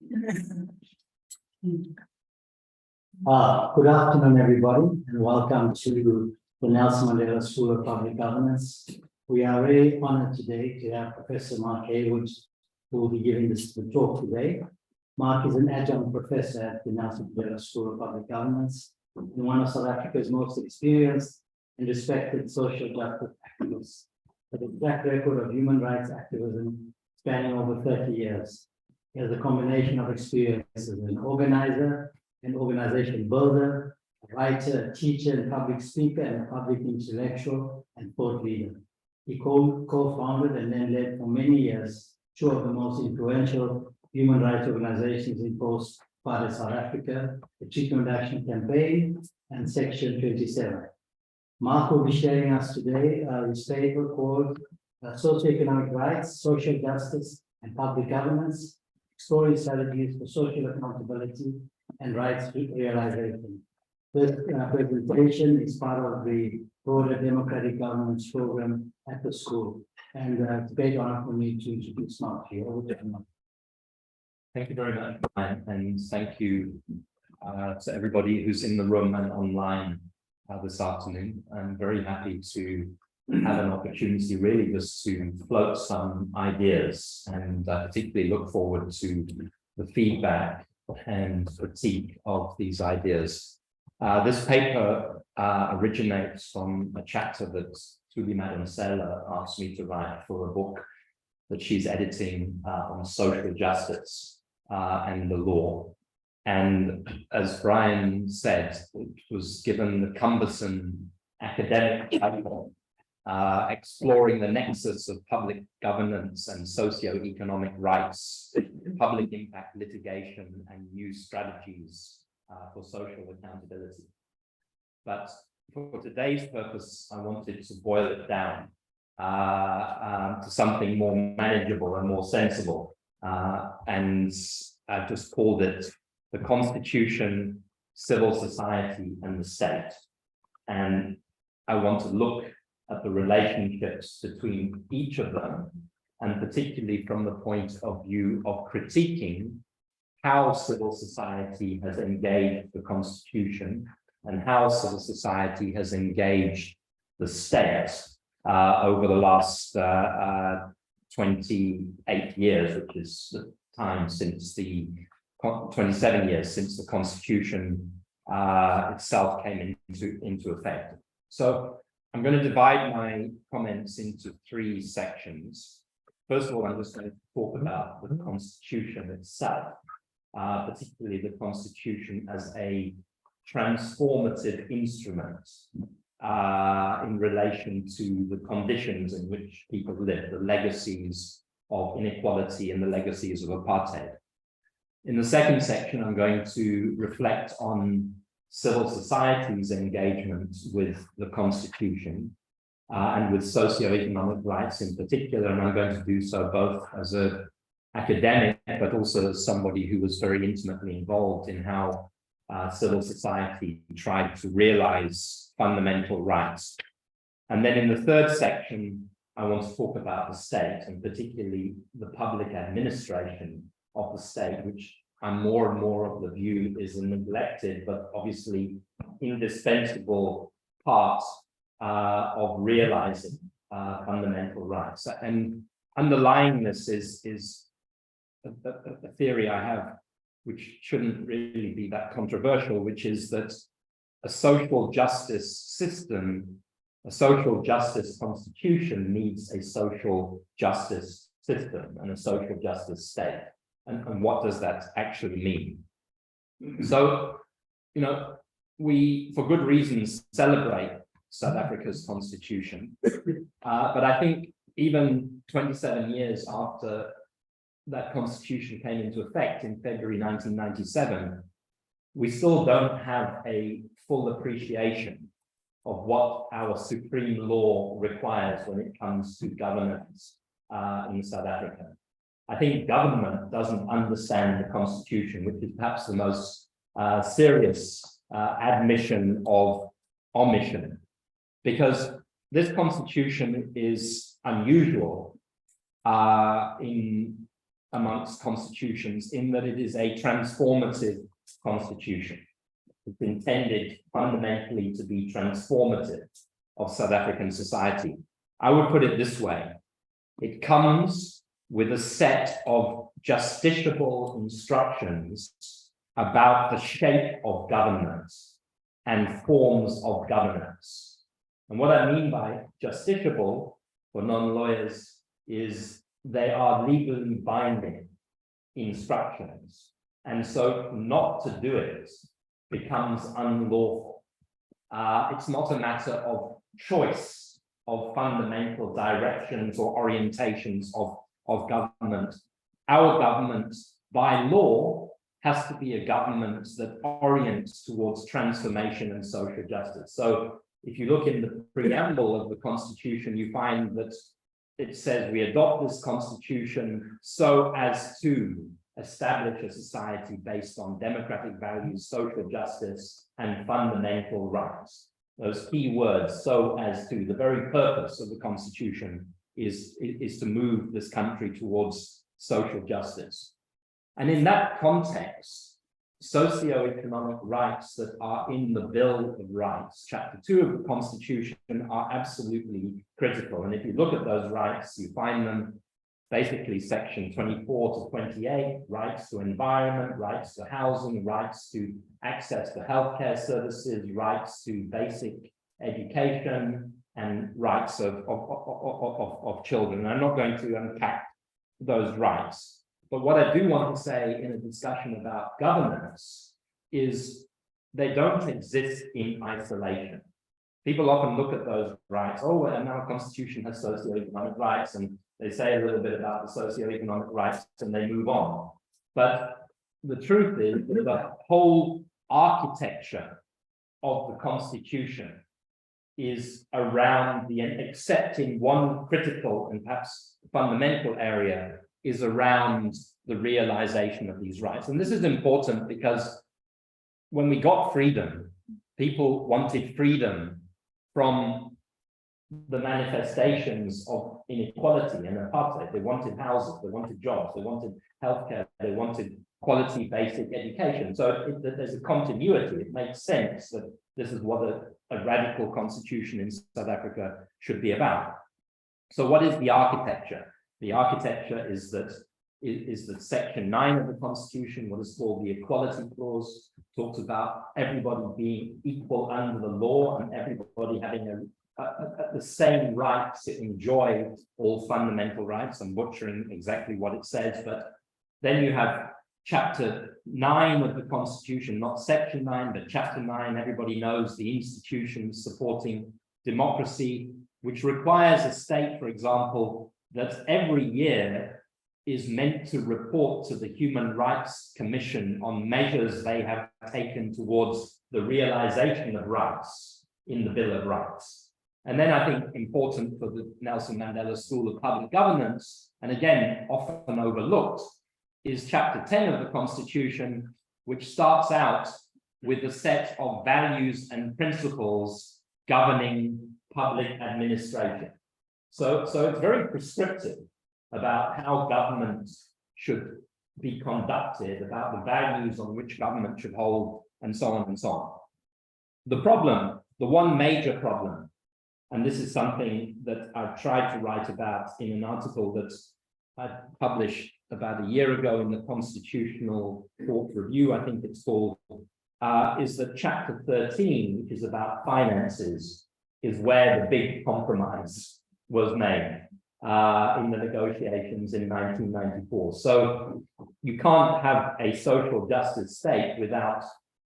Good afternoon, everybody, and welcome to the Nelson Mandela School of Public Governance. We are very honored today to have Professor Mark Heywood, who will be giving this talk today. Mark is an adjunct professor at the Nelson Mandela School of Public Governance and one of South Africa's most experienced and respected social justice activists, with a track record of human rights activism spanning over 30 years. He has a combination of experience as an organizer, an organization builder, a writer, a teacher, and public speaker, and a public intellectual and thought leader. He co-founded and then led for many years two of the most influential human rights organizations in post-apartheid South Africa, the Treatment Action Campaign and Section 27. Mark will be sharing us today his paper called Socio-Economic Rights, Social Justice, and Public Governance, Exploring Strategies for Social Accountability and Rights Realization. This presentation is part of the broader democratic governance program at the school. And it's a great honor for me to introduce Mark here. Thank you very much, Brian, and thank you to everybody who's in the room and online this afternoon. I'm very happy to have an opportunity really just to float some ideas, and particularly look forward to the feedback and critique of these ideas. This paper originates from a chapter that Thuli Madonsela asked me to write for a book that she's editing on social justice and the law. And as Brian said, it was given the cumbersome academic title, exploring the nexus of public governance and socio-economic rights, public impact litigation, and new strategies for social accountability. But for today's purpose, I wanted to boil it down to something more manageable and more sensible. And I just called it the Constitution, Civil Society, and the State. And I want to look at the relationships between each of them, and particularly from the point of view of critiquing how civil society has engaged the Constitution and how civil society has engaged the state over the last 28 years, which is the time since the 27 years since the Constitution itself came into effect. So I'm going to divide my comments into three sections. First of all, I'm just going to talk about the Constitution itself, particularly the Constitution as a transformative instrument in relation to the conditions in which people live, the legacies of inequality and the legacies of apartheid. In the second section, I'm going to reflect on civil society's engagement with the Constitution and with socio-economic rights in particular, and I'm going to do so both as an academic, but also as somebody who was very intimately involved in how civil society tried to realize fundamental rights. And then in the third section, I want to talk about the state, and particularly the public administration of the state, which I'm more and more of the view is a neglected, but obviously indispensable part of realizing fundamental rights. And underlying this is a theory I have, which shouldn't really be that controversial, which is that a social justice system, a social justice constitution needs a social justice system and a social justice state. And what does that actually mean? So, you know, we, for good reasons, celebrate South Africa's constitution. But I think even 27 years after that constitution came into effect in February 1997, we still don't have a full appreciation of what our supreme law requires when it comes to governance in South Africa. I think government doesn't understand the Constitution, which is perhaps the most serious admission of omission, because this Constitution is unusual in amongst constitutions in that it is a transformative constitution. It's intended fundamentally to be transformative of South African society. I would put it this way. It comes with a set of justiciable instructions about the shape of governance and forms of governance. And what I mean by justiciable for non-lawyers is they are legally binding instructions. And so not to do it becomes unlawful. It's not a matter of choice of fundamental directions or orientations of government. Our government, by law, has to be a government that orients towards transformation and social justice. So if you look in the preamble of the Constitution, you find that it says we adopt this Constitution so as to establish a society based on democratic values, social justice, and fundamental rights. Those key words, so as to, the very purpose of the Constitution is to move this country towards social justice. And in that context, socio-economic rights that are in the Bill of Rights, Chapter 2 of the Constitution, are absolutely critical. And if you look at those rights, you find them basically section 24 to 28, rights to environment, rights to housing, rights to access to healthcare services, rights to basic education, and rights of children. I'm not going to unpack those rights. But what I do want to say in a discussion about governance is they don't exist in isolation. People often look at those rights, oh, well, now our Constitution has socio-economic rights, and they say a little bit about the socio-economic rights and they move on. But the truth is that the whole architecture of the Constitution is around the, except in one critical and perhaps fundamental area, is around the realization of these rights. And this is important because when we got freedom, people wanted freedom from the manifestations of inequality and apartheid. They wanted houses, they wanted jobs, they wanted healthcare, they wanted quality basic education. So there's a continuity. It makes sense that this is what a radical constitution in South Africa should be about. So what is the architecture? The architecture is that section 9 of the Constitution, what is called the Equality Clause, talks about everybody being equal under the law and everybody having the same rights to enjoy all fundamental rights. I'm butchering exactly what it says, but then you have chapter 9 of the Constitution, not section 9, but chapter 9, everybody knows the institutions supporting democracy, which requires a state, for example, that every year is meant to report to the Human Rights Commission on measures they have taken towards the realization of rights in the Bill of Rights. And then I think important for the Nelson Mandela School of Public Governance, and again, often overlooked, is chapter 10 of the Constitution, which starts out with a set of values and principles governing public administration. So it's very prescriptive about how government should be conducted, about the values on which government should hold, and so on and so on. The problem, the one major problem, and this is something that I've tried to write about in an article that I published about a year ago in the Constitutional Court Review, I think it's called, is that chapter 13, which is about finances, is where the big compromise was made in the negotiations in 1994. So you can't have a social justice state without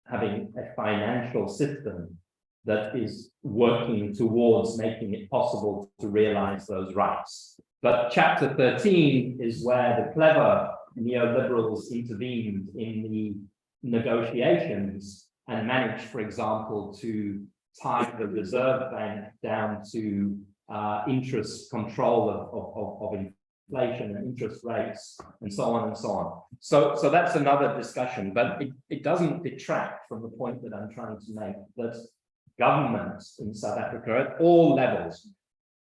having a financial system that is working towards making it possible to realize those rights. But chapter 13 is where the clever neoliberals intervened in the negotiations and managed, for example, to tie the Reserve Bank down to interest control of inflation and interest rates and so on and so on. So that's another discussion, but it doesn't detract from the point that I'm trying to make, that governments in South Africa at all levels,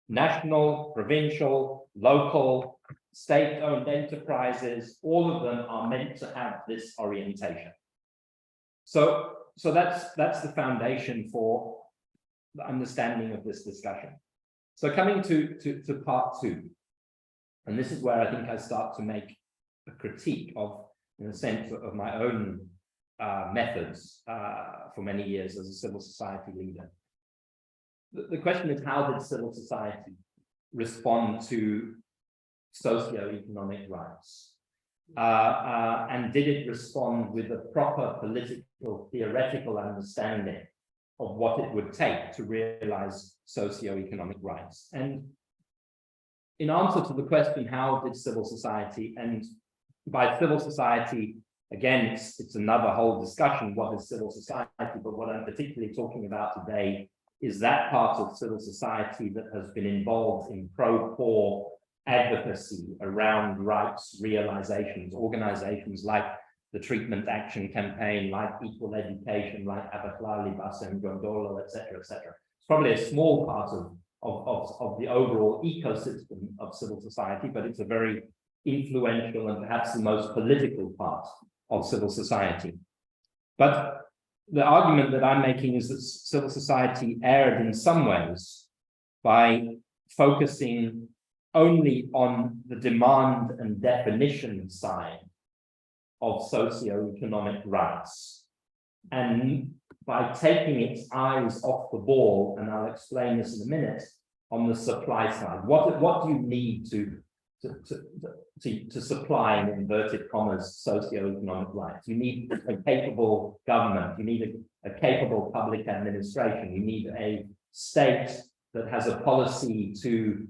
national, provincial, local, state-owned enterprises, all of them are meant to have this orientation. So that's the foundation for the understanding of this discussion. So coming to part two, and this is where I think I start to make a critique of, in a sense, of my own methods for many years as a civil society leader. The question is, how did civil society respond to socio-economic rights? And did it respond with a proper political, theoretical understanding of what it would take to realize socio-economic rights? And in answer to the question, how did civil society, and by civil society, again, it's another whole discussion, what is civil society, but what I'm particularly talking about today is that part of civil society that has been involved in pro-poor advocacy around rights realizations, organizations like the Treatment Action Campaign, like Equal Education, like Abahlali, Basem, Gondola, etc., etc. It's probably a small part of the overall ecosystem of civil society, but it's a very influential and perhaps the most political part of civil society. But the argument that I'm making is that civil society erred in some ways by focusing only on the demand and definition side of socio-economic rights, and by taking its eyes off the ball, and I'll explain this in a minute, on the supply side. What do you need to supply, in inverted commas, socio-economic rights? You need a capable government, you need a capable public administration, you need a state that has a policy to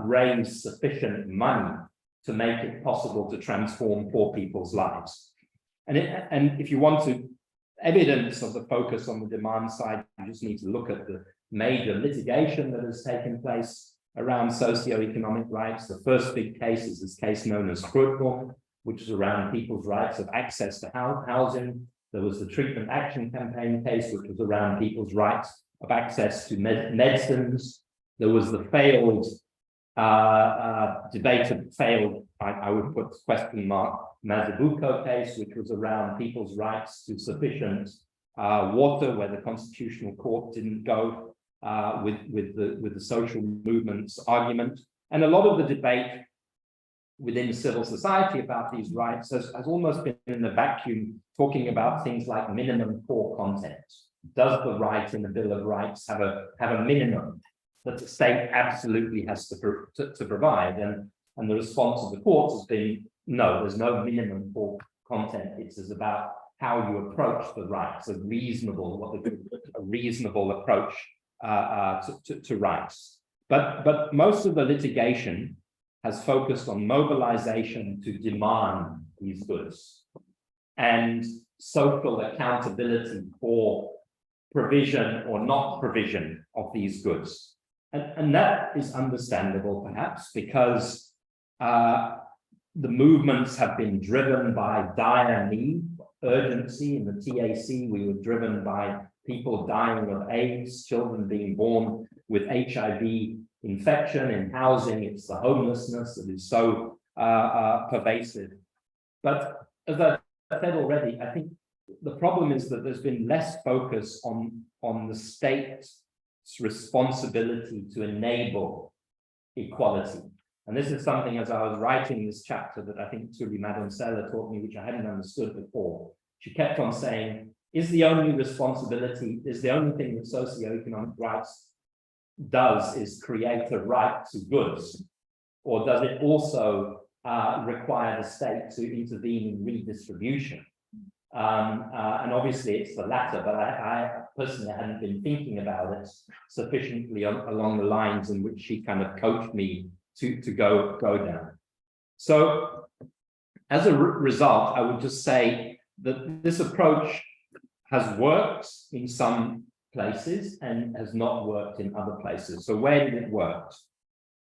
raise sufficient money to make it possible to transform poor people's lives. And if you want to evidence of the focus on the demand side, you just need to look at the major litigation that has taken place around socio-economic rights. The first big case is this case known as Grootboom, which is around people's rights of access to housing. There was the Treatment Action Campaign case, which was around people's rights of access to medicines. There was the failed, debated, failed, I would put question mark, Mazibuko case, which was around people's rights to sufficient water, where the Constitutional Court didn't go with the social movement's argument. And a lot of the debate within civil society about these rights has almost been in a vacuum, talking about things like minimum core content. Does the right in the Bill of Rights have a minimum that the state absolutely has to provide? And the response of the courts has been, no, there's no minimum core content. It's about how you approach the rights, a reasonable approach to rights. But most of the litigation has focused on mobilization to demand these goods and social accountability for provision or not provision of these goods. And that is understandable, perhaps, because the movements have been driven by dire need, urgency. In the TAC, we were driven by people dying of AIDS, children being born with HIV infection. In housing, it's the homelessness that is so pervasive. But as I said already, I think the problem is that there's been less focus on the state's responsibility to enable equality. And this is something, as I was writing this chapter, that I think Tuli Madonsela taught me, which I hadn't understood before. She kept on saying, is the only thing that socio-economic rights does is create a right to goods? Or does it also require the state to intervene in redistribution? And obviously it's the latter, but I personally hadn't been thinking about it sufficiently along the lines in which she kind of coached me to go down. So as a result, I would just say that this approach has worked in some places and has not worked in other places. So where did it work?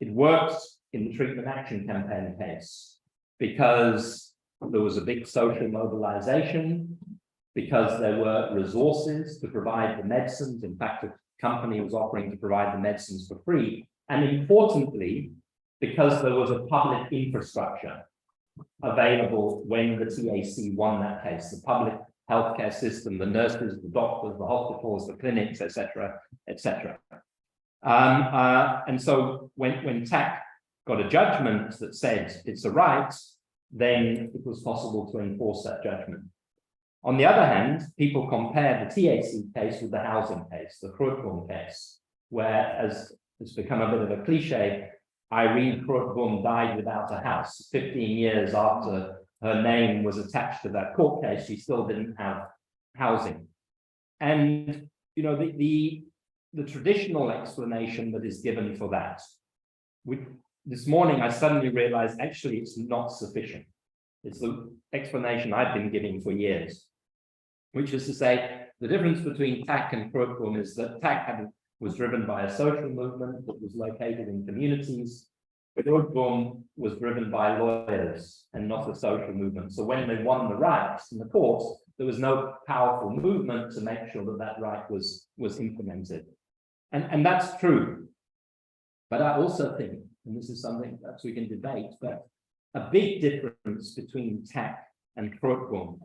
It worked in the Treatment Action Campaign case because there was a big social mobilization, because there were resources to provide the medicines. In fact, the company was offering to provide the medicines for free. And importantly, because there was a public infrastructure available when the TAC won that case, the public healthcare system, the nurses, the doctors, the hospitals, the clinics, etc., etc. And so when TAC got a judgment that said it's a right, then it was possible to enforce that judgment. On the other hand, people compare the TAC case with the housing case, the Grootboom case, where, as it's become a bit of a cliche, Irene Grootboom died without a house. 15 years after her name was attached to that court case, she still didn't have housing. And, you know, the traditional explanation that is given for that, this morning I suddenly realized actually it's not sufficient. It's the explanation I've been giving for years, which is to say the difference between TAC and Grootboom is that TAC was driven by a social movement that was located in communities. Grootboom was driven by lawyers and not a social movement. So when they won the rights in the courts, there was no powerful movement to make sure that that right was implemented. And that's true. But I also think, and this is something that we can debate, but a big difference between TAC and Grootboom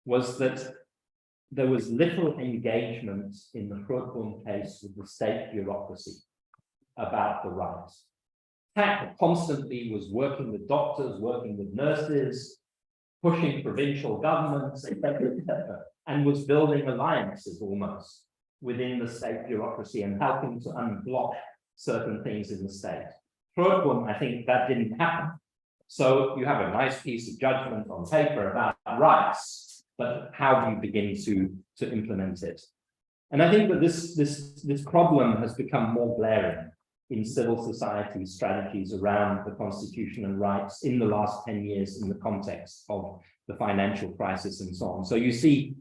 was that there was little engagement in the Grootboom case with the state bureaucracy about the rights. TAC constantly was working with doctors, working with nurses, pushing provincial governments, etc., and was building alliances almost within the state bureaucracy and helping to unblock certain things in the state. Grootboom, I think that didn't happen. So you have a nice piece of judgment on paper about rights, but how do you begin to implement it? And I think that this problem has become more glaring in civil society strategies around the constitution and rights in the last 10 years in the context of the financial crisis and so on. So you see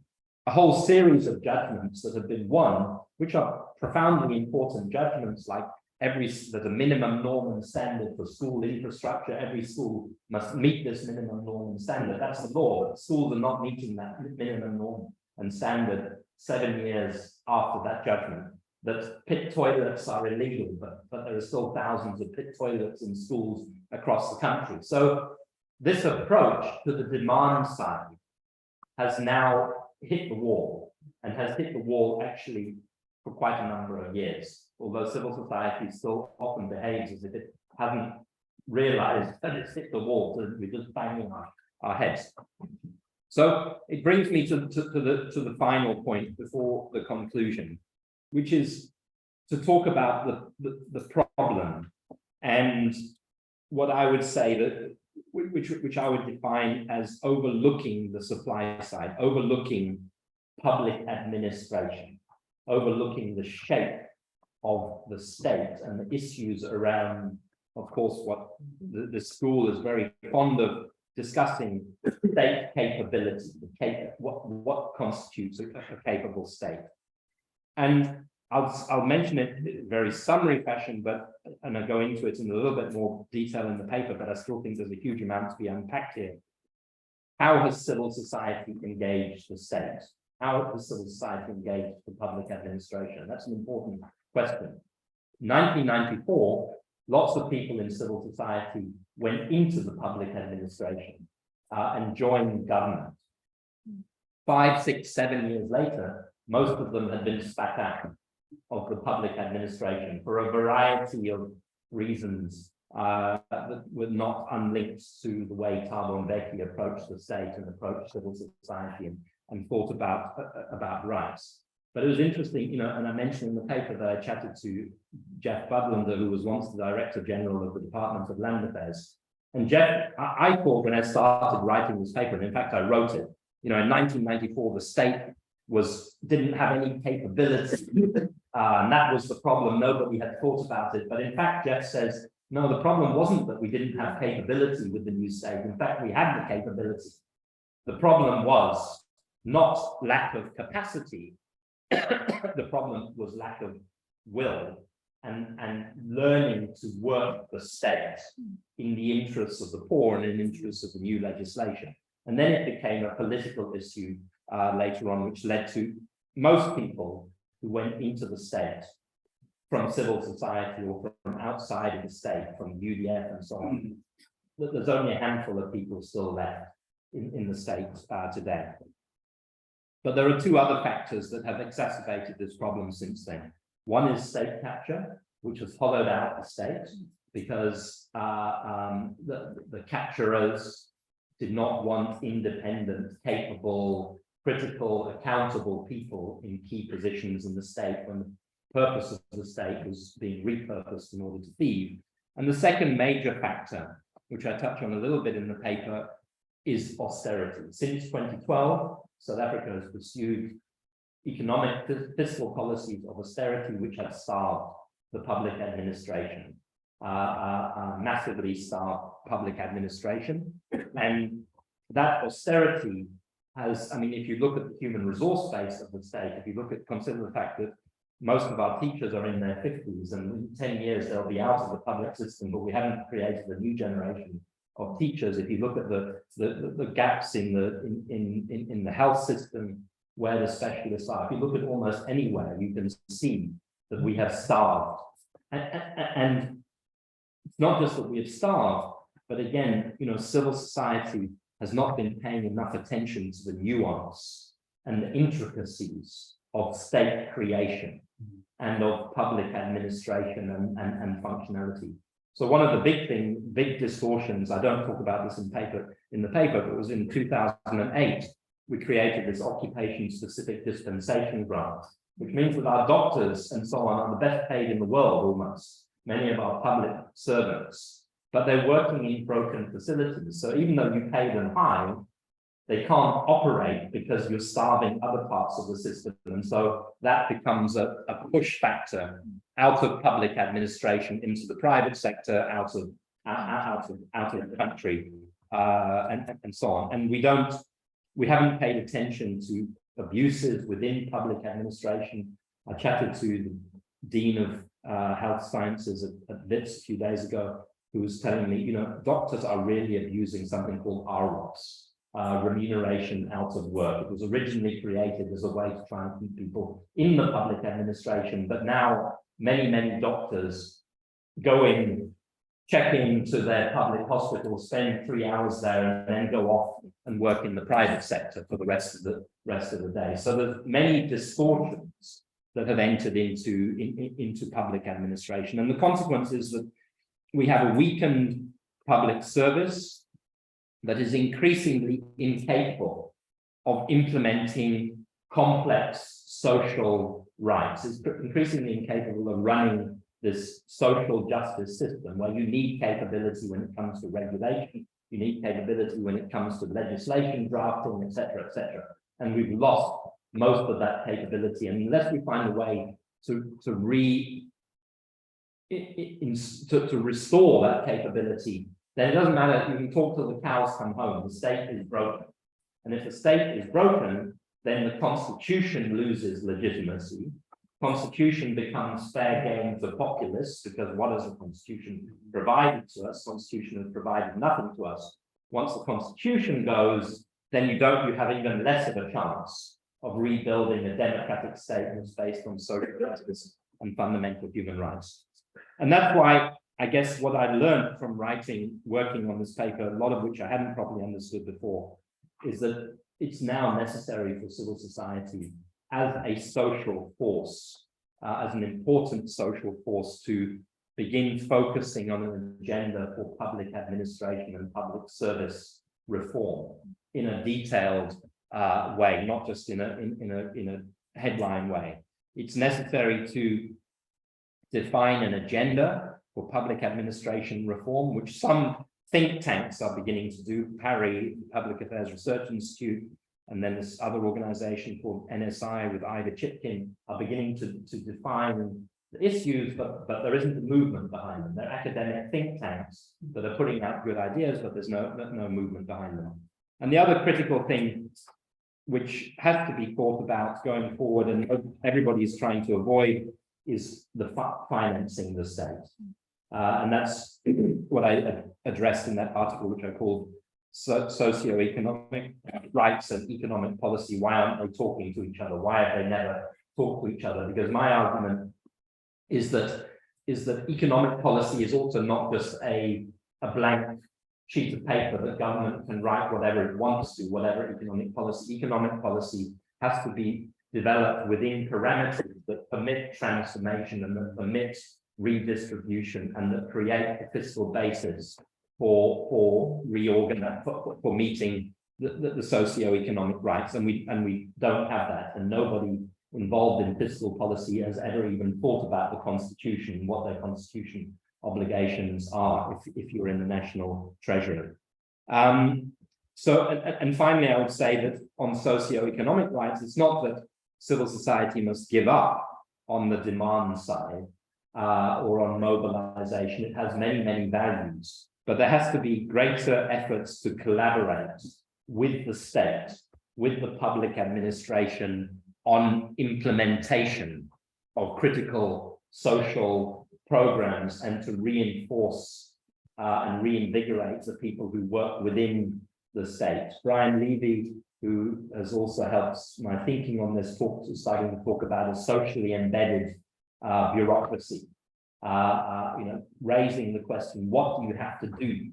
a whole series of judgments that have been won, which are profoundly important judgments, like there's a minimum norm and standard for school infrastructure. Every school must meet this minimum norm and standard. That's the law. Schools are not meeting that minimum norm and standard 7 years after that judgment. That pit toilets are illegal, but there are still thousands of pit toilets in schools across the country. So this approach to the demand side has now hit the wall, and has hit the wall actually for quite a number of years, although civil society still often behaves as if it hasn't realized that it's hit the wall, so we're just banging our heads. So it brings me to the final point before the conclusion, which is to talk about the problem and what I would say that which I would define as overlooking the supply side, overlooking public administration, overlooking the shape of the state and the issues around, of course, what the school is very fond of discussing, state capability, what constitutes a capable state. And I'll mention it in very summary fashion, and I'll go into it in a little bit more detail in the paper, but I still think there's a huge amount to be unpacked here. How has civil society engaged the state? How has civil society engaged the public administration? That's an important question. In 1994, lots of people in civil society went into the public administration and joined government. 5, 6, 7 years later, most of them had been spat out of the public administration for a variety of reasons that were not unlinked to the way Thabo Mbeki approached the state and approached civil society and thought about rights. But it was interesting, you know, and I mentioned in the paper that I chatted to Jeff Budlander, who was once the Director General of the Department of Land Affairs. And Jeff, I thought when I started writing this paper, and in fact I wrote it, you know, in 1994, the state didn't have any capability. And that was the problem. Nobody had thought about it. But in fact, Jeff says, no, the problem wasn't that we didn't have capability with the new state. In fact, we had the capability. The problem was not lack of capacity. The problem was lack of will and learning to work the state in the interests of the poor and in the interests of the new legislation. And then it became a political issue later on, which led to most people who went into the state from civil society or from outside of the state, from UDF and so on. There's only a handful of people still left in the state today. But there are two other factors that have exacerbated this problem since then. One is state capture, which has hollowed out the state because the capturers did not want independent, capable, critical, accountable people in key positions in the state when the purpose of the state was being repurposed in order to thieve. And the second major factor, which I touch on a little bit in the paper, is austerity. Since 2012, South Africa has pursued economic fiscal policies of austerity which have starved the public administration, massively starved public administration. And that austerity has, I mean, if you look at the human resource base of the state, if you consider the fact that most of our teachers are in their 50s and in 10 years they'll be out of the public system, but we haven't created a new generation of teachers. If you look at the gaps in the health system where the specialists are, if you look at almost anywhere, you can see that we have starved. And it's not just that we have starved, but again, you know, civil society has not been paying enough attention to the nuance and the intricacies of state creation and of public administration and functionality. So one of the big distortions, I don't talk about this in the paper, but it was in 2008, we created this occupation-specific dispensation grant, which means that our doctors and so on are the best paid in the world almost, many of our public servants, but they're working in broken facilities. So even though you pay them high, they can't operate because you're starving other parts of the system. And so that becomes a push factor out of public administration into the private sector, out of the country, and so on. And we haven't paid attention to abuses within public administration. I chatted to the Dean of Health Sciences at WITS a few days ago, who was telling me, you know, doctors are really abusing something called RWOS, remuneration out of work. It was originally created as a way to try and keep people in the public administration, but now many doctors go in, check into their public hospital, spend 3 hours there, and then go off and work in the private sector for the rest of the day. So there's many distortions that have entered into public administration, and the consequence is that we have a weakened public service that is increasingly incapable of implementing complex social rights. It's increasingly incapable of running this social justice system where you need capability when it comes to regulation, you need capability when it comes to legislation drafting, etc., etc. And we've lost most of that capability. And unless we find a way to restore that capability, then it doesn't matter. You can talk till the cows come home. The state is broken. And if the state is broken, then the constitution loses legitimacy. Constitution becomes fair game for populists, because what has the constitution provided to us? Constitution has provided nothing to us. Once the constitution goes, then you have even less of a chance of rebuilding a democratic state that's based on social justice and fundamental human rights. And that's why I guess what I learned from working on this paper, a lot of which I hadn't properly understood before, is that it's now necessary for civil society as a social force, as an important social force, to begin focusing on an agenda for public administration and public service reform in a detailed way, not just in a headline way. It's necessary to define an agenda for public administration reform, which some think tanks are beginning to do. PARI, Public Affairs Research Institute, and then this other organization called NSI with Ida Chipkin are beginning to define the issues, but there isn't a movement behind them. They're academic think tanks that are putting out good ideas, but there's no movement behind them. And the other critical thing which has to be thought about going forward, and everybody is trying to avoid, is the financing the state. And that's what I addressed in that article, which I called socio-economic rights and economic policy. Why aren't they talking to each other? Why have they never talked to each other? Because my argument is that economic policy is also not just a blank sheet of paper that government can write whatever it wants to, whatever economic policy. Economic policy has to be developed within parameters that permit transformation and that permit redistribution and that create a fiscal basis for reorganize, for meeting the socio-economic rights, and we don't have that, and nobody involved in fiscal policy has ever even thought about the Constitution, what their Constitution obligations are if you're in the national treasury. So, and finally, I would say that on socio-economic rights, it's not that civil society must give up on the demand side or on mobilization. It has many, many values, but there has to be greater efforts to collaborate with the state, with the public administration on implementation of critical social programs and to reinforce and reinvigorate the people who work within the state. Brian Levy, who has also helped my thinking on this, starting to talk about a socially embedded bureaucracy. Raising the question, what do you have to do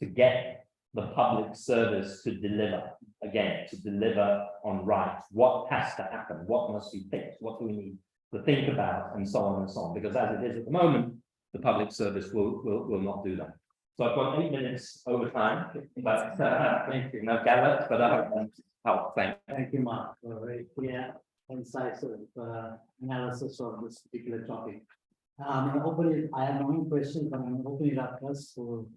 to get the public service to deliver, again, to deliver on rights? What has to happen? What must be fixed? What do we need to think about? And so on and so on. Because as it is at the moment, the public service will not do that. So I've got 8 minutes over time, but thank you. No gallops, but I hope that helps. Thank you, Mark, for a very clear, incisive analysis of this particular topic. I have my own questions, but I'm going to open it up first to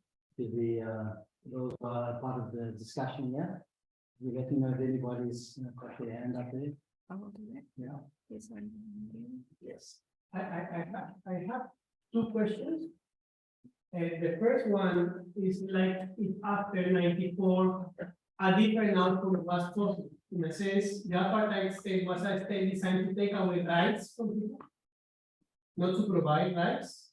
those part of the discussion here. You let me know if anybody's got their hand up there. I will do that. Yeah. Yes, Yes. I have 2 questions. The first one is like if after 94, a different outcome was possible. In a sense, the apartheid state was a state designed to take away rights from people, not to provide rights.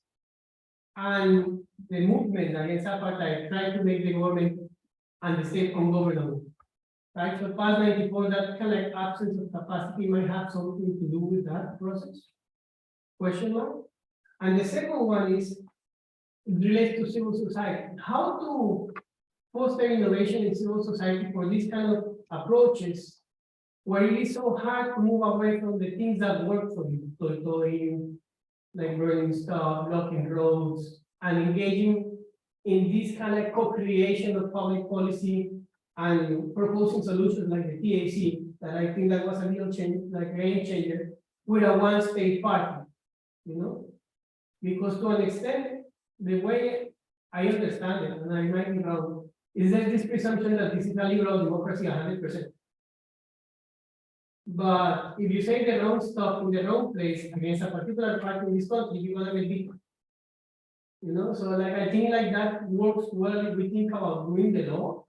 And the movement against apartheid tried to make the government and the state ungovernable. Right? So past 94, that kind of like absence of capacity might have something to do with that process. Question mark. And the second one is relates to civil society. How to foster innovation in civil society for these kind of approaches where it is so hard to move away from the things that work for you, toiling, like burning stuff, blocking roads, and engaging in this kind of co-creation of public policy and proposing solutions like the TAC, that I think that was a real change, like a game changer, with a one-state party, because to an extent, the way I understand it, and I might be wrong, is that this presumption that this is a liberal democracy 100%. But if you say the wrong stuff in the wrong place against a particular party in this country, you're gonna get beaten. So like I think like that works well if we think about doing the law,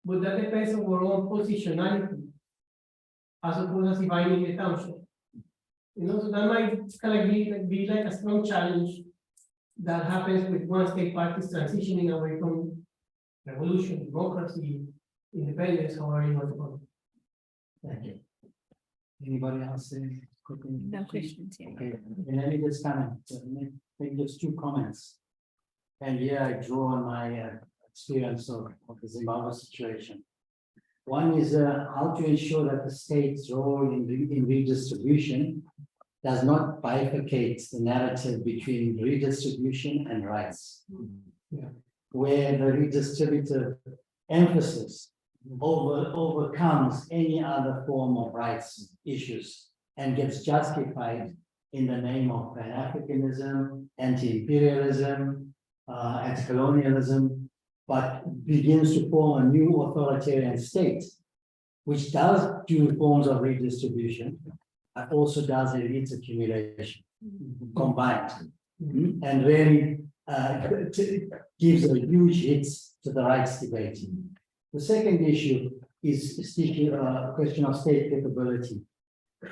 but that depends on our own positionality, as opposed to binding the township. So that might kind of be like a strong challenge that happens with one state parties transitioning away from revolution, democracy, independence, however you want to call it. Thank you. Anybody else? no questions here. Okay, and let me just kind of make just 2 comments. And here I draw on my experience of the Zimbabwe situation. One is how to ensure that the state's role in redistribution does not bifurcate the narrative between redistribution and rights, where the redistributive emphasis overcomes any other form of rights issues and gets justified in the name of Pan-Africanism, anti-imperialism, anti-colonialism, but begins to form a new authoritarian state, which does do forms of redistribution, but also does elite accumulation combined, and really gives a huge hit to the rights debate. The second issue is a question of state capability.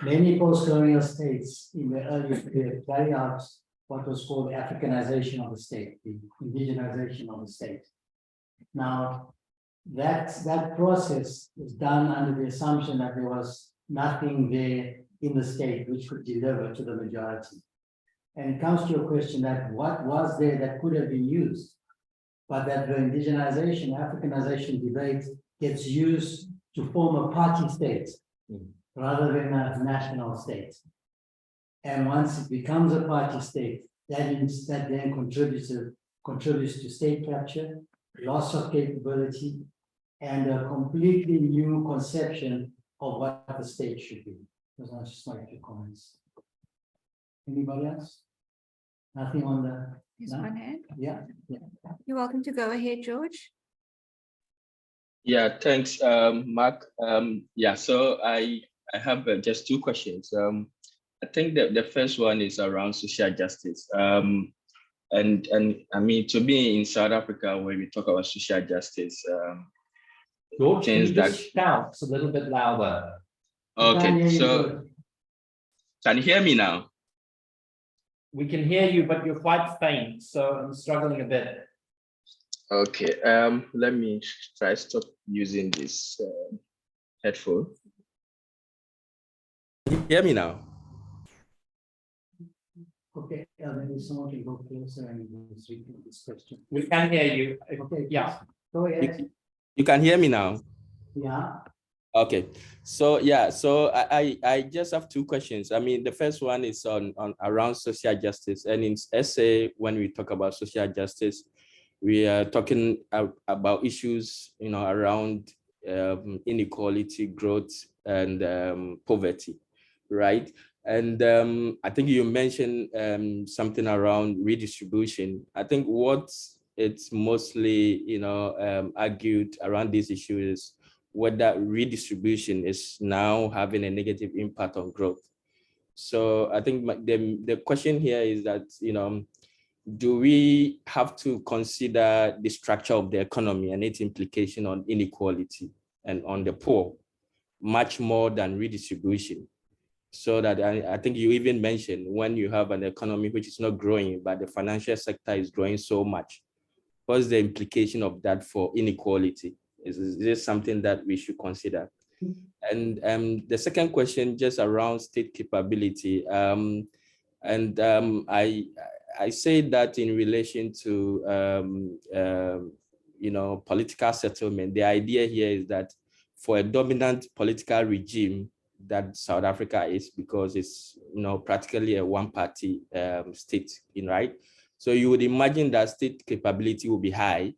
Many post-colonial states in the early period carry out what was called the Africanization of the state, the indigenization of the state. Now, that process is done under the assumption that there was nothing there in the state which could deliver to the majority. And it comes to your question that what was there that could have been used, but that the indigenization, Africanization debate gets used to form a party state rather than a national state. And once it becomes a party state, that then contributes to state capture, loss of capability, and a completely new conception of what the state should be. Those are just my 2 comments. Anybody else? Nothing on the, There's no? one hand. Yeah. You're welcome to go ahead, George. Yeah, thanks, Mark. Yeah, so I have just 2 questions. I think that the first one is around social justice. And I mean, to me in South Africa, when we talk about social justice, George, can you things that just shout a little bit louder? okay, so can you hear me now? We can hear you, but you're quite faint, so I'm struggling a bit. Okay, let me try stop using this headphone. Can you hear me now? Okay, maybe someone can go closer and repeat this question. We can hear you. Okay. Yeah. Go ahead. You can hear me now? Yeah. Okay, so yeah, so I just have 2 questions. I mean, the first one is on around social justice, and in essay, when we talk about social justice, we are talking about issues, you know, around inequality, growth, and poverty, right? And I think you mentioned something around redistribution. I think what it's mostly, you know, argued around this issue is whether redistribution is now having a negative impact on growth. So I think the question here is that, you know, do we have to consider the structure of the economy and its implication on inequality and on the poor much more than redistribution? So that I think you even mentioned when you have an economy which is not growing, but the financial sector is growing so much, what's the implication of that for inequality? Is this something that we should consider? And the second question, just around state capability. I say that in relation to you know, political settlement. The idea here is that for a dominant political regime that South Africa is, because it's, you know, practically a one-party state, right? So you would imagine that state capability will be high.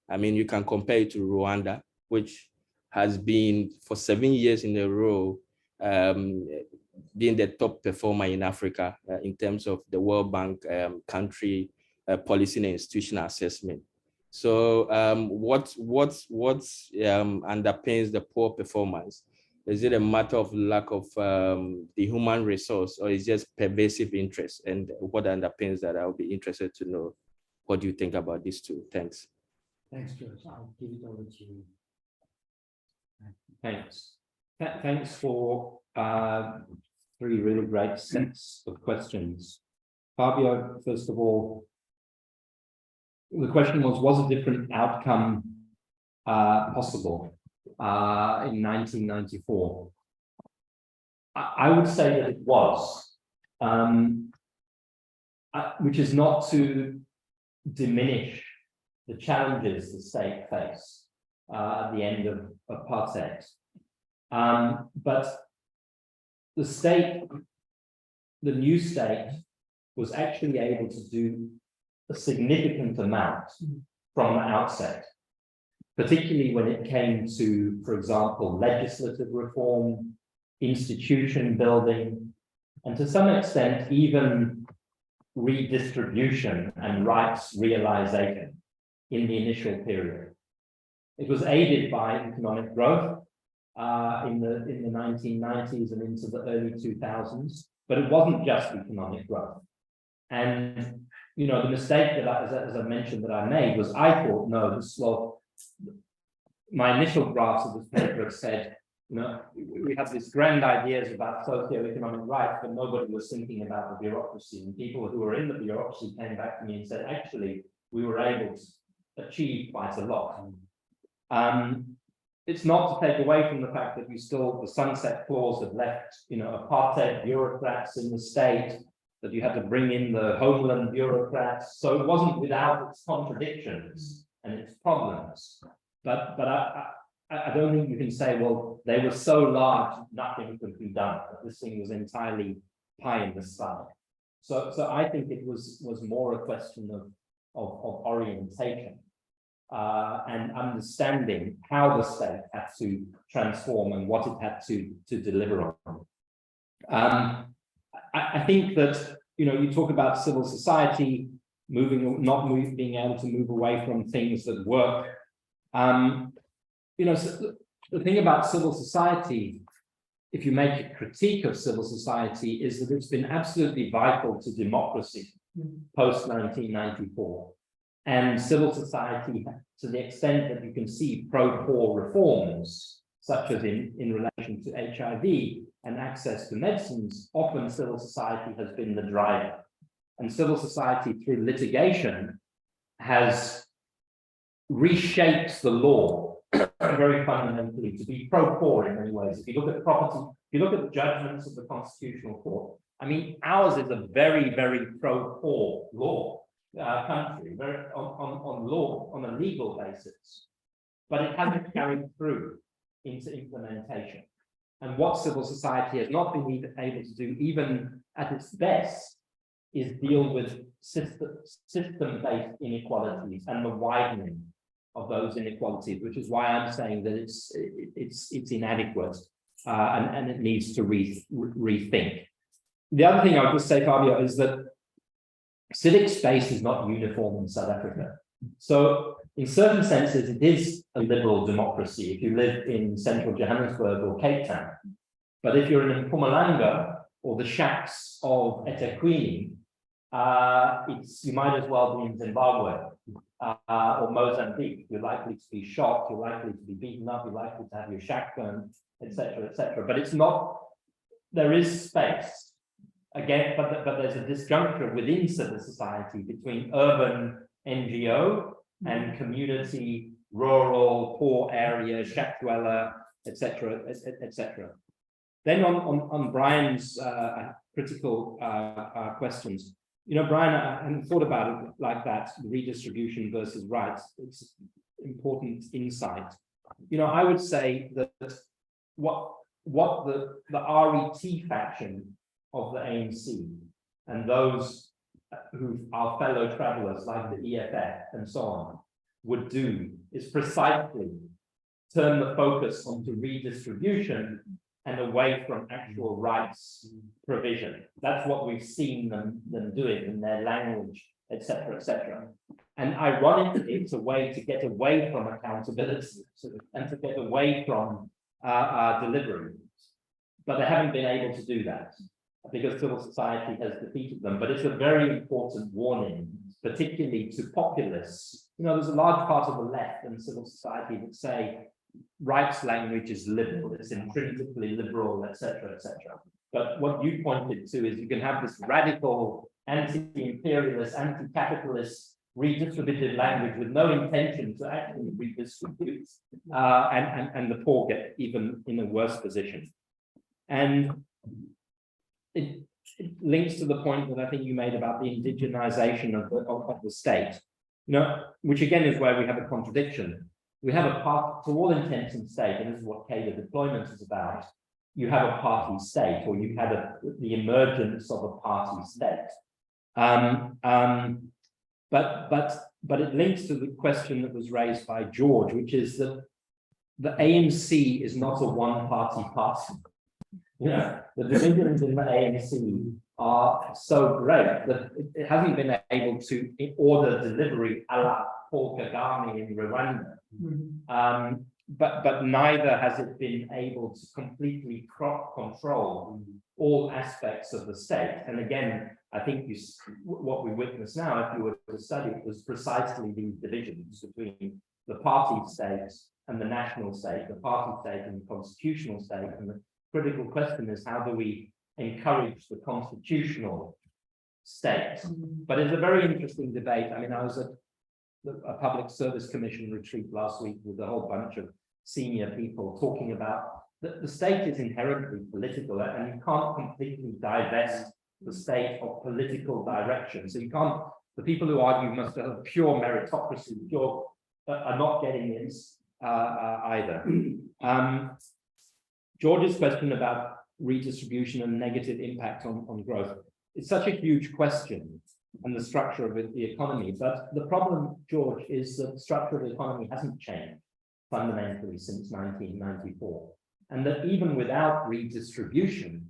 I mean, you can compare it to Rwanda, which has been for 7 years in a row being the top performer in Africa in terms of the World Bank country policy and institutional assessment. So what underpins the poor performance? Is it a matter of lack of the human resource, or is it just pervasive interest? And what underpins that? I'll be interested to know. What do you think about these 2? Thanks. Thanks, George. I'll give it over to you. Thanks. Thanks for 3 really great sets of questions. Fabio, first of all, the question was a different outcome possible in 1994? I would say that it was, which is not to diminish the challenges the state faced at the end of apartheid. But the state, the new state, was actually able to do a significant amount from the outset, particularly when it came to, for example, legislative reform, institution building, and to some extent, even redistribution and rights realization in the initial period. It was aided by economic growth in the 1990s and into the early 2000s, but it wasn't just economic growth. And you know, the mistake that as I mentioned that I made was I thought, no, my initial drafts of this paper have said, you know, we have these grand ideas about socio-economic rights, but nobody was thinking about the bureaucracy. And people who were in the bureaucracy came back to me and said, actually, we were able to achieve quite a lot. It's not to take away from the fact that the sunset clause had left, you know, apartheid bureaucrats in the state that you had to bring in the homeland bureaucrats. So it wasn't without its contradictions and its problems. But I don't think you can say, well, they were so large, nothing could be done. This thing was entirely pie in the sky. So I think it was more a question of orientation and understanding how the state had to transform and what it had to deliver on. I think that, you know, you talk about civil society being able to move away from things that work. You know, so the thing about civil society, if you make a critique of civil society, is that it's been absolutely vital to democracy post 1994. And civil society, to the extent that you can see pro-poor reforms, such as in relation to HIV and access to medicines, often civil society has been the driver. And civil society, through litigation, has reshaped the law very fundamentally to be pro-poor in many ways. If you look at property, if you look at the judgments of the Constitutional Court, I mean, ours is a very, very pro-poor law country, very on law, on a legal basis, but it hasn't carried through into implementation. And what civil society has not been able to do, even at its best, is deal with system-based inequalities and the widening of those inequalities, which is why I'm saying that it's inadequate and it needs to rethink. The other thing I would just say, Fabio, is that civic space is not uniform in South Africa. So in certain senses, it is a liberal democracy if you live in central Johannesburg or Cape Town. But if you're in Mpumalanga or the shacks of eThekwini, you might as well be in Zimbabwe or Mozambique. You're likely to be shot, you're likely to be beaten up, you're likely to have your shack burned, etc., etc. But it's not, there is space. Again, but there's a disjuncture within civil society between urban NGO and community, rural, poor area, shack dweller, etc., etc. Then on Brian's critical questions, you know, Brian, I hadn't thought about it like that, redistribution versus rights. It's important insight. You know, I would say that what the RET faction of the ANC and those who are fellow travelers like the EFF and so on would do is precisely turn the focus onto redistribution and away from actual rights provision. That's what we've seen them doing in their language, etc., etc. And ironically, it's a way to get away from accountability and to get away from delivery. But they haven't been able to do that because civil society has defeated them. But it's a very important warning, particularly to populists. You know, there's a large part of the left and civil society that say rights language is liberal, it's intrinsically liberal, etc., etc. But what you pointed to is you can have this radical anti-imperialist, anti-capitalist, redistributive language with no intention to actually redistribute, and the poor get even in a worse position. And it links to the point that I think you made about the indigenization of the state, you know, which again is where we have a contradiction. We have a part, to all intents and state, and this is what CADA deployment is about, you have a party state, or you had the emergence of a party state. But it links to the question that was raised by George, which is that the ANC is not a one-party party. You know, the divisions in the ANC are so great that it hasn't been able to order delivery a la Paul Kagame in Rwanda. But neither has it been able to completely control all aspects of the state. And again, I think what we witness now, if you were to study it, was precisely these divisions between the party state and the national state, the party state and the constitutional state. And the critical question is, how do we encourage the constitutional state? But it's a very interesting debate. I mean, I was at a public service commission retreat last week with a whole bunch of senior people talking about that the state is inherently political and you can't completely divest the state of political direction. So you can't, the people who argue we must have pure meritocracy, pure, are not getting this either. George's question about redistribution and negative impact on growth. It's such a huge question and the structure of the economy. But the problem, George, is that the structure of the economy hasn't changed fundamentally since 1994. And that even without redistribution,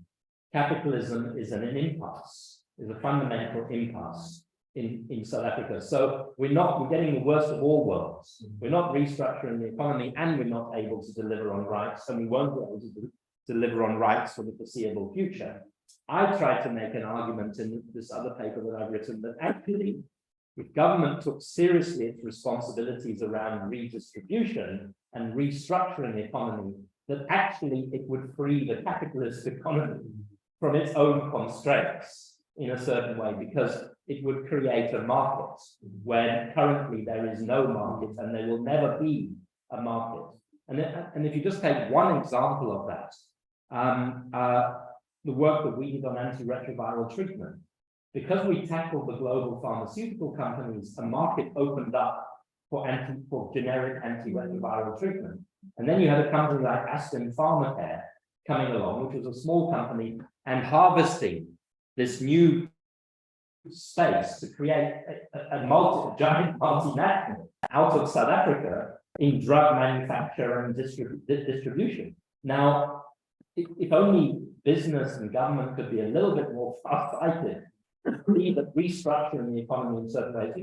capitalism is an impasse, is a fundamental impasse in South Africa. So we're getting the worst of all worlds. We're not restructuring the economy and we're not able to deliver on rights, and we won't be able to deliver on rights for the foreseeable future. I tried to make an argument in this other paper that I've written that actually, if government took seriously its responsibilities around redistribution and restructuring the economy, that actually it would free the capitalist economy from its own constraints in a certain way, because it would create a market when currently there is no market and there will never be a market. And if you just take one example of that, the work that we did on antiretroviral treatment, because we tackled the global pharmaceutical companies, a market opened up for generic antiretroviral treatment. And then you had a company like Aspen Pharmacare coming along, which was a small company, and harvesting this new space to create a giant multinational out of South Africa in drug manufacture and distribution. Now, if only business and government could be a little bit more far-sighted, restructuring the economy in certain ways,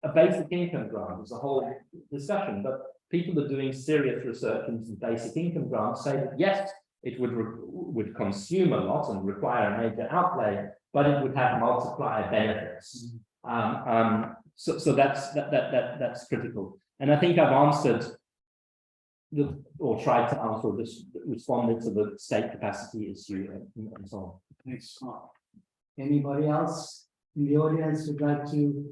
a basic income grant is a whole discussion, but people are doing serious research into basic income grants, say that yes, it would consume a lot and require a major outlay, but it would have multiplier benefits. So that's critical. And I think I've answered or tried to answer this, responded to the state capacity issue and so on. Thanks, Mark. Anybody else in the audience would like to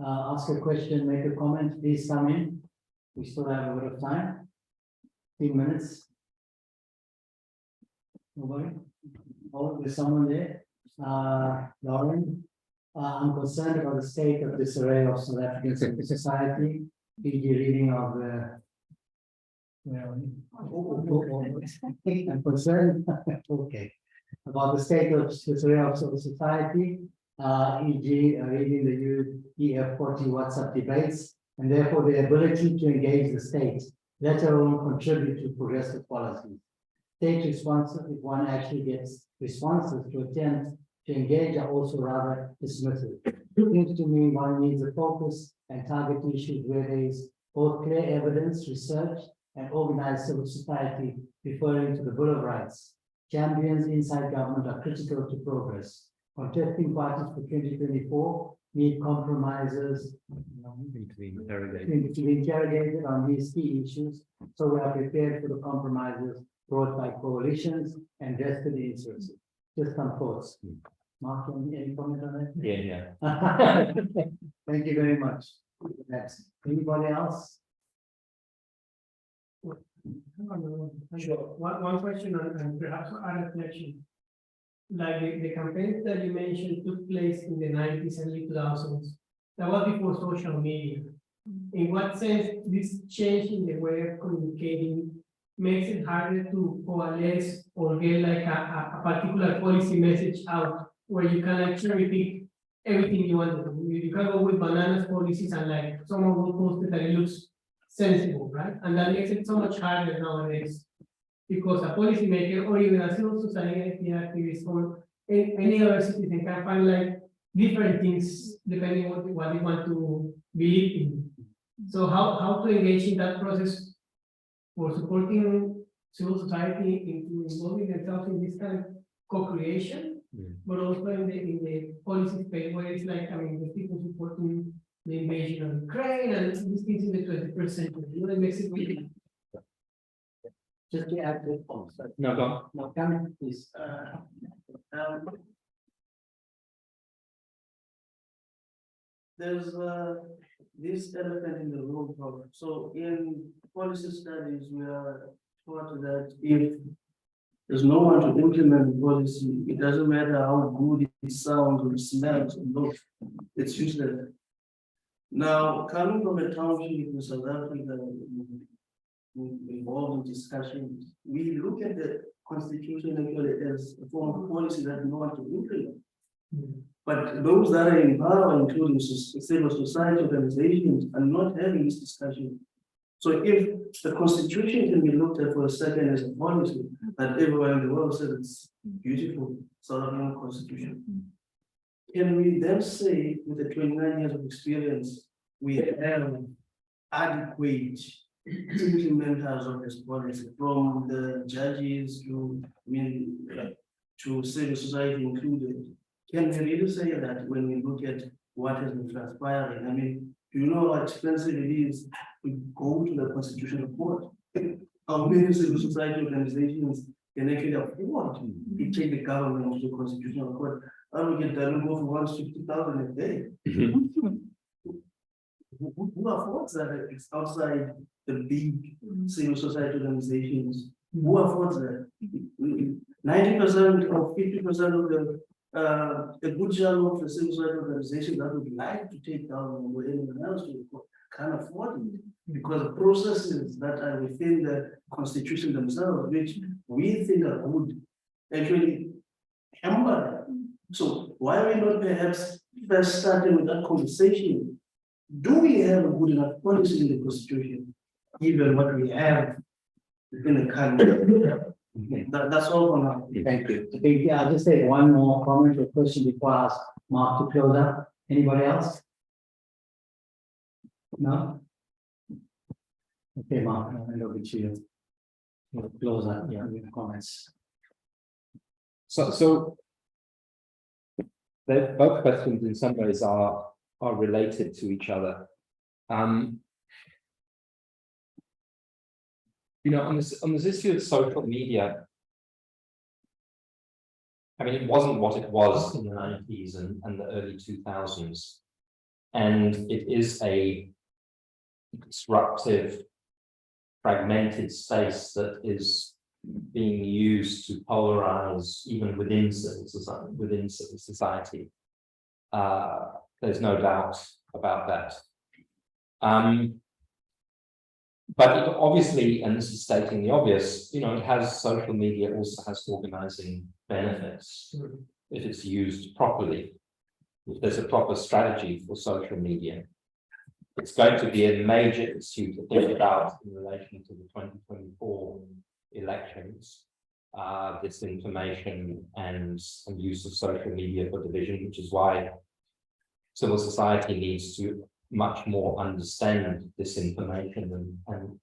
ask a question, make a comment? Please come in. We still have a bit of time. 3 minutes. Nobody? Oh, there's someone there. Lauren, I'm concerned about the state of disarray of South African society. The reading of the I'm concerned okay, about the state of disarray of society, e.g. reading the EF40 WhatsApp debates, and therefore the ability to engage the state, let alone contribute to progressive policies. State responses, if one actually gets responses to attempt to engage, are also rather dismissive. It seems to me one needs a focus and target issues where there is both clear evidence, research, and organized civil society referring to the Bill of Rights. Champions inside government are critical to progress. Contesting parties for 2024 need compromises to be interrogated on these key issues, so we are prepared for the compromises brought by coalitions and vested interests. Just some thoughts. Mark, any comment on that? Yeah. Thank you very much. Next. Anybody else? Sure. One question and perhaps a reflection. Like the campaigns that you mentioned took place in the 90s and early 2000s. That was before social media. In what sense this change in the way of communicating makes it harder to coalesce or get like a particular policy message out where you can actually pick everything you want to do. You can go with bananas policies and like someone will post it and it looks sensible, right? And that makes it so much harder nowadays because a policymaker or even a civil society activist or any other citizen can find like different things depending on what they want to believe in. So how to engage in that process for supporting civil society into involving themselves in this kind of co-creation, but also in the policy space where it's like, I mean, the people supporting the invasion of Ukraine and these things in the 21st century. It makes it really. Just to add to No, go. no comment, please. There's this elephant in the room problem. So in policy studies, we are taught that if there's no one to implement the policy. It doesn't matter how good it sounds or it smells or looks, it's useless. Now, coming from a township in South Africa, involved in discussions, we look at the constitution actually as a form of policy that we want to implement. But those that are in power, including civil society organizations, are not having this discussion. So if the constitution can be looked at for a second as a policy that everyone in the world says it's beautiful, South African constitution, can we then say with the 29 years of experience, we have adequate implementers of this policy, from the judges to, to civil society included? Can we really say that when we look at what has been transpiring? Do you know how expensive it is to go to the constitutional court? How many civil society organizations can actually afford to take the government to the constitutional court? And we get that go for 150,000 a day. Who affords that? It's outside the big civil society organizations. Who affords that? 90% or 50% of the a good chunk of the civil society organizations that would like to take down or anyone else to can't afford it, because processes that are within the constitution themselves, which we think are good, actually hamper them. So why are we not perhaps first starting with that conversation? Do we have a good enough policy in the constitution, given what we have within the country? That's all for now. Thank you. I'll just take one more comment or question before I ask Mark to close up. Anybody else? No? Okay, Mark, I'll hand over to you. We'll close up your comments. So both questions in some ways are related to each other. On this issue of social media, it wasn't what it was in the 90s and the early 2000s. And it is a disruptive, fragmented space that is being used to polarize even within civil society. There's no doubt about that. But it obviously, and this is stating the obvious, it has social media also has organizing benefits if it's used properly. If there's a proper strategy for social media, it's going to be a major issue to think about in relation to the 2024 elections. Disinformation and use of social media for division, which is why civil society needs to much more understand disinformation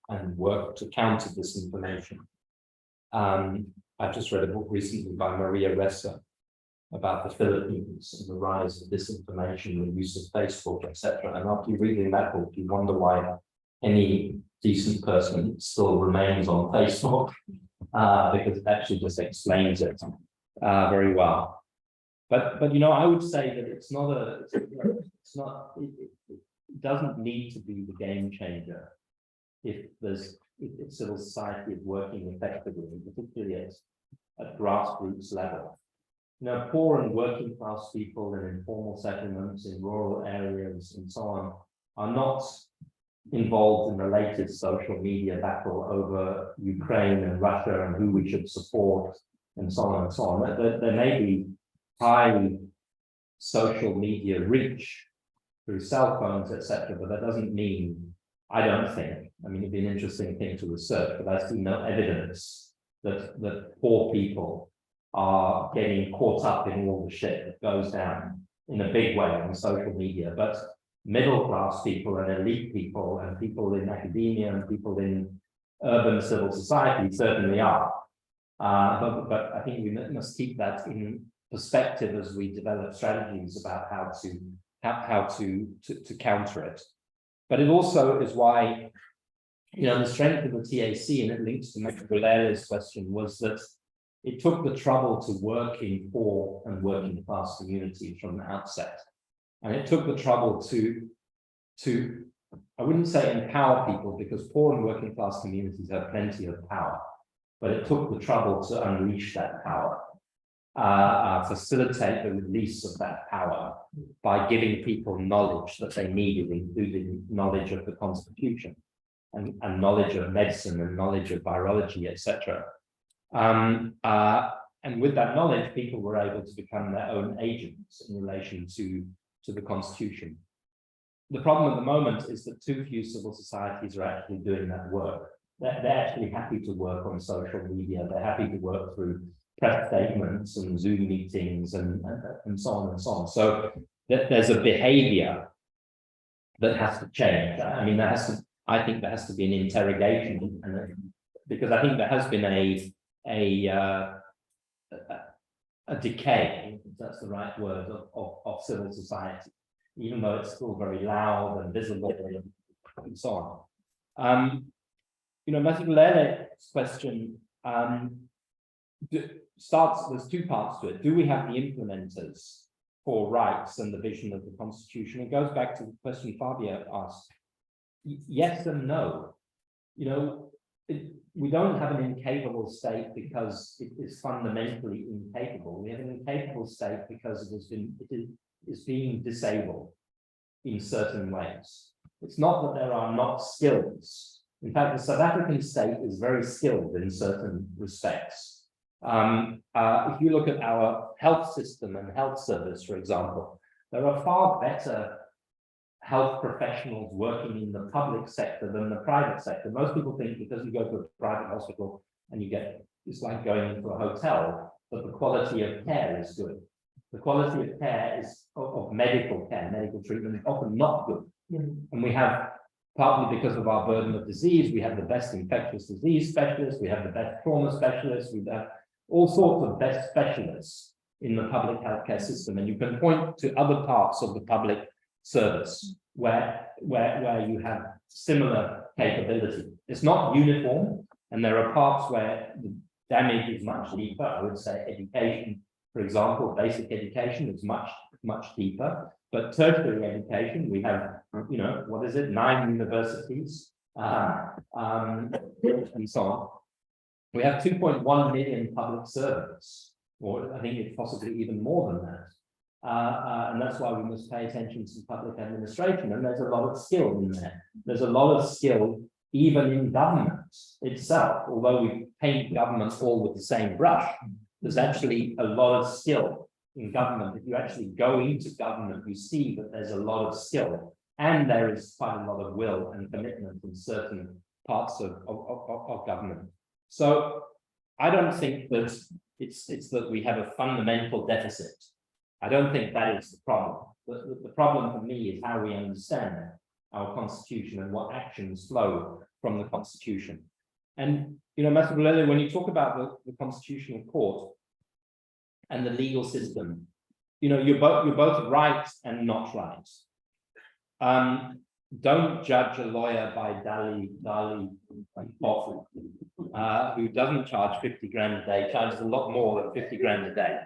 and work to counter disinformation. I've just read a book recently by Maria Ressa about the Philippines and the rise of disinformation, the use of Facebook, etc. And after reading that book, you wonder why any decent person still remains on Facebook, because it actually just explains it very well. But I would say that it doesn't need to be the game changer if civil society is working effectively, particularly at grassroots level. Poor and working class people in informal settlements in rural areas and so on are not involved in the latest social media battle over Ukraine and Russia and who we should support and so on and so on. There may be high social media reach through cell phones, etc., but that doesn't mean, I don't think, it'd be an interesting thing to research, but I see no evidence that poor people are getting caught up in all the shit that goes down in a big way on social media. But middle class people and elite people and people in academia and people in urban civil society certainly are. But I think we must keep that in perspective as we develop strategies about how to counter it. But it also is why, the strength of the TAC, and it links to Mekabulele's question, was that it took the trouble to work in poor and working class communities from the outset. And it took the trouble to I wouldn't say empower people, because poor and working class communities have plenty of power, but it took the trouble to unleash that power, facilitate the release of that power by giving people knowledge that they needed, including knowledge of the Constitution and knowledge of medicine and knowledge of virology, etc. And with that knowledge, people were able to become their own agents in relation to the Constitution. The problem at the moment is that too few civil societies are actually doing that work. They're actually happy to work on social media. They're happy to work through press statements and Zoom meetings and so on and so on. So there's a behavior that has to change. I mean, I think there has to be an interrogation, because I think there has been a decay, if that's the right word, of civil society, even though it's still very loud and visible and so on. Mathilele's question there's two parts to it. Do we have the implementers for rights and the vision of the Constitution? It goes back to the question Fabio asked. Yes and no. We don't have an incapable state because it is fundamentally incapable. We have an incapable state because it is being disabled in certain ways. It's not that there are not skills. In fact, the South African state is very skilled in certain respects. If you look at our health system and health service, for example, there are far better health professionals working in the public sector than the private sector. Most people think because you go to a private hospital and it's like going into a hotel, that the quality of care is good. The quality of care of medical care, medical treatment is often not good. And we have, partly because of our burden of disease, we have the best infectious disease specialists, we have the best trauma specialists, we have all sorts of best specialists in the public healthcare system. And you can point to other parts of the public service where you have similar capability. It's not uniform, and there are parts where the damage is much deeper. I would say education, for example, basic education is much deeper. But tertiary education, we have, 9 universities, and so on. We have 2.1 million public servants, or I think it's possibly even more than that. And that's why we must pay attention to public administration. And there's a lot of skill in there. There's a lot of skill even in government itself. Although we paint government all with the same brush, there's actually a lot of skill in government. If you actually go into government, you see that there's a lot of skill, and there is quite a lot of will and commitment in certain parts of government. So I don't think that it's that we have a fundamental deficit. I don't think that is the problem. The problem for me is how we understand our Constitution and what actions flow from the Constitution. And, Mathilele, when you talk about the Constitutional Court and the legal system, you're both right and not right. Don't judge a lawyer by Dali Hoff, who doesn't charge 50 grand a day, charges a lot more than 50 grand a day.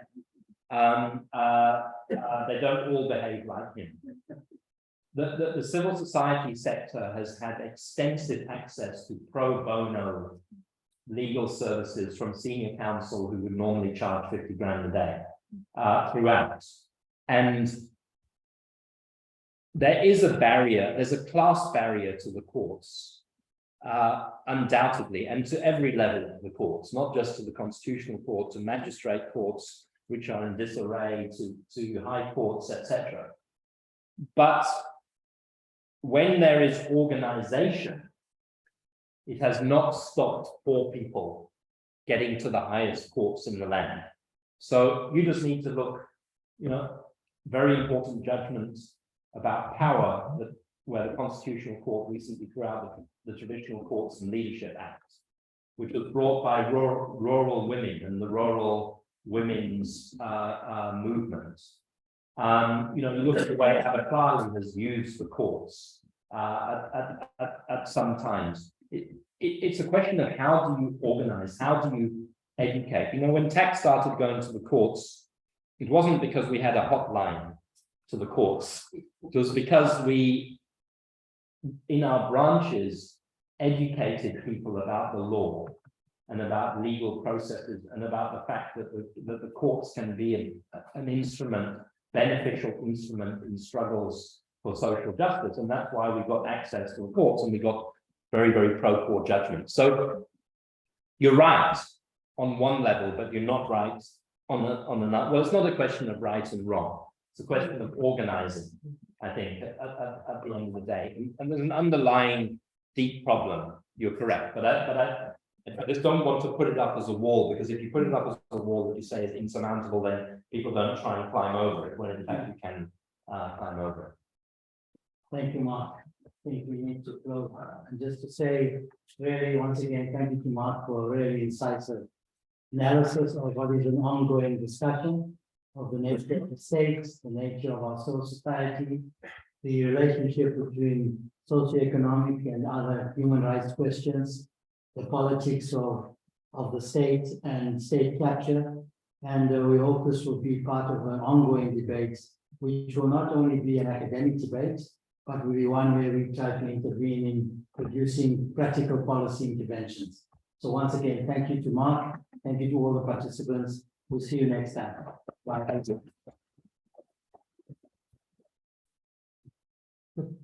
They don't all behave like him. The civil society sector has had extensive access to pro bono legal services from senior counsel who would normally charge 50 grand a day throughout. And there is a barrier, there's a class barrier to the courts, undoubtedly, and to every level of the courts, not just to the Constitutional Court, to magistrate courts, which are in disarray, to high courts, etc. But when there is organization, it has not stopped poor people getting to the highest courts in the land. So you just need to look, very important judgments about power where the Constitutional Court recently threw out the Traditional Courts and Leadership Act, which was brought by rural women and the rural women's movement. You look at the way Abakali has used the courts at some times. It's a question of how do you organize, how do you educate? When tax started going to the courts, it wasn't because we had a hotline to the courts. It was because we, in our branches, educated people about the law and about legal processes and about the fact that the courts can be an instrument, beneficial instrument in struggles for social justice. And that's why we got access to the courts and we got very, very pro-court judgments. So you're right on one level, but you're not right on another. Well, it's not a question of right and wrong. It's a question of organizing, I think, at the end of the day. And there's an underlying deep problem. You're correct, but I just don't want to put it up as a wall, because if you put it up as a wall that you say is insurmountable, then people don't try and climb over it, when in fact you can climb over it. Thank you, Mark. I think we need to close. And just to say, really, once again, thank you to Mark for a really incisive analysis of what is an ongoing discussion of the nature of the states, the nature of our social society, the relationship between socio-economic and other human rights questions, the politics of the state and state capture. And we hope this will be part of an ongoing debate, which will not only be an academic debate, but will be one where we try to intervene in producing practical policy interventions. So once again, thank you to Mark. Thank you to all the participants. We'll see you next time. Bye. Thank you.